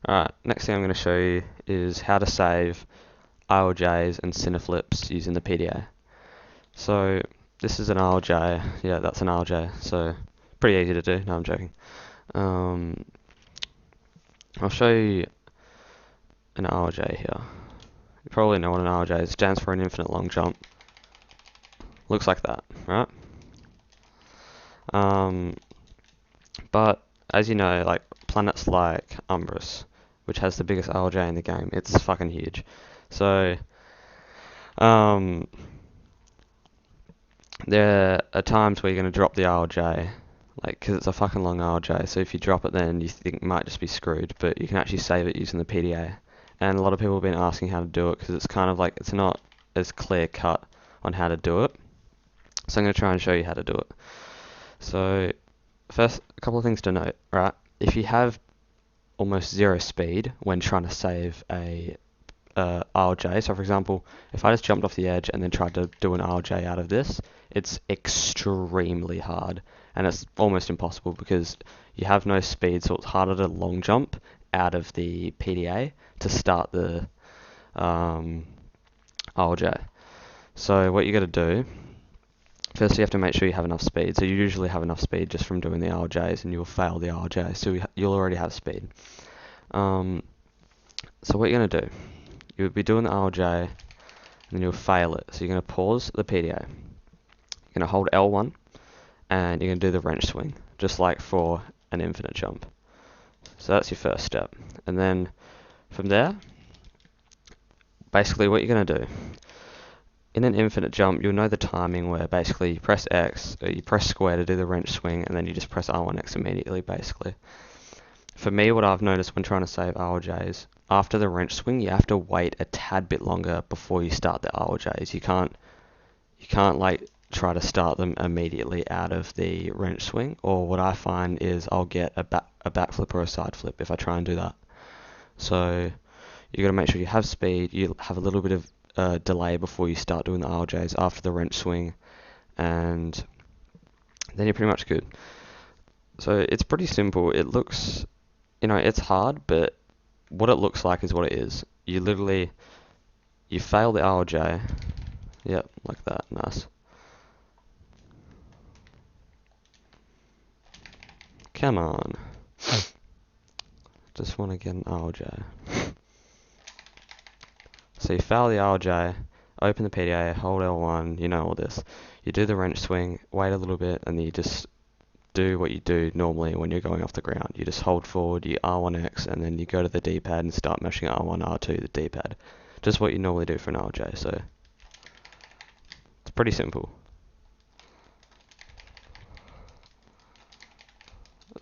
Alright, next thing I'm going to show you is how to save RLJs and Sina Flips using the PDA. So this is an RLJ, yeah, that's an RLJ, so pretty easy to do. No, I'm joking. I'll show you an RLJ here. You probably know what an RLJ is. It stands for an infinite long jump. Looks like that, right? But as you know, like planets like Umbrus, which has the biggest RLJ in the game, it's fucking huge. So there are times where you're going to drop the RLJ, like, because it's a fucking long RLJ, so if you drop it then you think you might just be screwed, but you can actually save it using the PDA. And a lot of people have been asking how to do it, because it's kind of like, it's not as clear cut on how to do it. So I'm going to try and show you how to do it. So first, a couple of things to note, right? If you have almost zero speed when trying to save a RLJ. So for example, if I just jumped off the edge and then tried to do an RLJ out of this, it's extremely hard and it's almost impossible because you have no speed, so it's harder to long jump out of the PDA to start the RLJ. So what you got to do, first you have to make sure you have enough speed. So you usually have enough speed just from doing the RLJs and you'll fail the RLJ, so you'll already have speed. So what you're going to do, you'll be doing the RLJ and then you'll fail it. So you're going to pause the PDA. You're going to hold L1 and you're going to do the wrench swing, just like for an infinite jump. So that's your first step. And then from there, basically what you're going to do, in an infinite jump, you'll know the timing where basically you press X, or you press square to do the wrench swing, and then you just press R1X immediately, basically. For me, what I've noticed when trying to save RLJs, after the wrench swing, you have to wait a tad bit longer before you start the RLJs. You can't like try to start them immediately out of the wrench swing. Or what I find is I'll get a backflip or a side flip if I try and do that. So you got to make sure you have speed. You have a little bit of delay before you start doing the RLJs after the wrench swing, and then you're pretty much good. So it's pretty simple. It looks, it's hard, but what it looks like is what it is. You fail the RLJ. Yep, like that. Nice. Come on. Just want to get an RLJ. So you fail the RLJ, open the PDA, hold L1, you know all this. You do the wrench swing, wait a little bit, and then you just do what you do normally when you're going off the ground. You just hold forward, you R1X, and then you go to the D-pad and start mashing R1, R2, the D-pad. Just what you normally do for an RLJ, so it's pretty simple.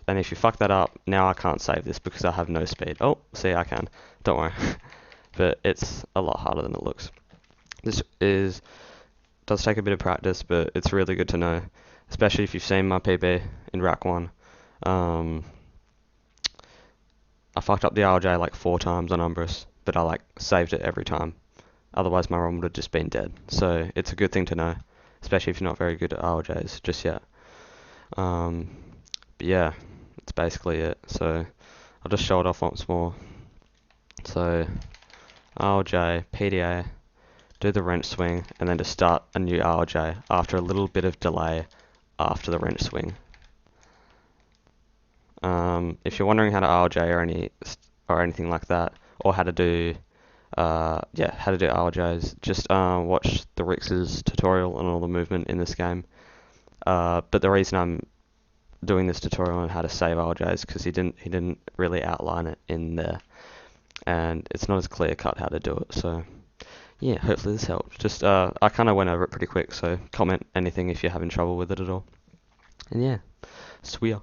And if you fuck that up, now I can't save this because I have no speed. Oh, see, I can. Don't worry. But it's a lot harder than it looks. This does take a bit of practice, but it's really good to know, especially if you've seen my PB in RAC1. I fucked up the RLJ like 4 times on Umbrus, but I like saved it every time. Otherwise my ROM would have just been dead. So it's a good thing to know, especially if you're not very good at RLJs just yet. But yeah, that's basically it. So I'll just show it off once more. So RLJ, PDA, do the wrench swing, and then just start a new RLJ after a little bit of delay after the wrench swing. If you're wondering how to RLJ or anything like that, or how to do RLJs, just watch the Rix's tutorial on all the movement in this game. But the reason I'm doing this tutorial on how to save RLJs because he didn't really outline it in there, and it's not as clear cut how to do it. So yeah, hopefully this helps. Just I kind of went over it pretty quick, so comment anything if you're having trouble with it at all. And yeah, sweet.